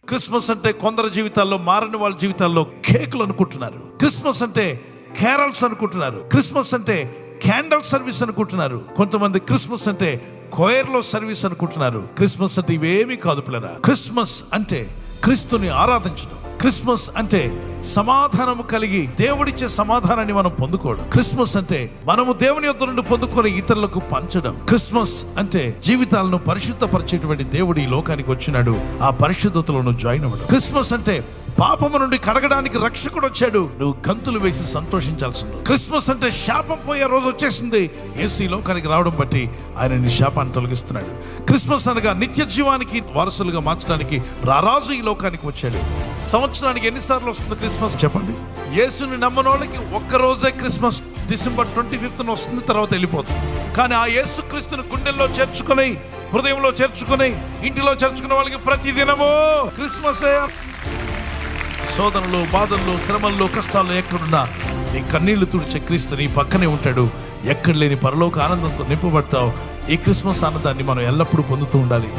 Christmas అంటే కొందరు జీవితాల్లో, మారని వాళ్ళ జీవితాల్లో కేకులు అనుకుంటున్నారు. క్రిస్మస్ అంటే క్యారల్స్ అనుకుంటున్నారు. క్రిస్మస్ అంటే క్యాండల్ సర్వీస్ అనుకుంటున్నారు. కొంతమంది క్రిస్మస్ అంటే కోయర్లో సర్వీస్ అనుకుంటున్నారు. క్రిస్మస్ అంటే ఇవేమీ కాదు పిల్లరా. క్రిస్మస్ అంటే క్రీస్తుని ఆరాధించడం. క్రిస్మస్ అంటే సమాధానము కలిగి దేవుడిచ్చే సమాధానాన్ని మనం పొందుకోవడం. క్రిస్మస్ అంటే మనము దేవుని యొద్ద నుండి పొందుకొని ఇతరులకు పంచడం. క్రిస్మస్ అంటే జీవితాలను పరిశుద్ధపరిచేటువంటి దేవుడు ఈ లోకానికి వచ్చినాడు, ఆ పరిశుద్ధతలో జాయిన్ అవ్వడం. క్రిస్మస్ అంటే పాపము నుండి కడగడానికి రక్షకుడు వచ్చాడు, నువ్వు గంతులు వేసి సంతోషించాల్సింది. క్రిస్మస్ అంటే శాపం పోయే రోజు వచ్చేసింది, యేసు ఈ లోకానికి రావడం బట్టి ఆయన నీ శాపాన్ని తొలగిస్తున్నాడు. క్రిస్మస్ అనగా నిత్య జీవానికి వారసులుగా మార్చడానికి రారాజు ఈ లోకానికి వచ్చాడు. సంవత్సరానికి ఎన్నిసార్లు వస్తుంది క్రిస్మస్ చెప్పండి? యేసుని నమ్మనోళ్ళకి ఒక్కరోజే క్రిస్మస్, డిసెంబర్ 25న వస్తుంది, తర్వాత వెళ్ళిపోతుంది. కానీ ఆ యేసు క్రీస్తుని గుండెల్లో చేర్చుకుని, హృదయంలో చేర్చుకుని, ఇంటిలో చేర్చుకునే వాళ్ళకి ప్రతి దినము క్రిస్మసే. శోధనలు, బాధల్లో, శ్రమల్లో, కష్టాల్లో ఎక్కడున్నా నీ కన్నీళ్లు తుడిచే క్రీస్తు నీ పక్కనే ఉంటాడు. ఎక్కడ లేని పరలోక ఆనందంతో నింపబడతావు. ఈ క్రిస్మస్ ఆనందాన్ని మనం ఎల్లప్పుడూ పొందుతూ ఉండాలి.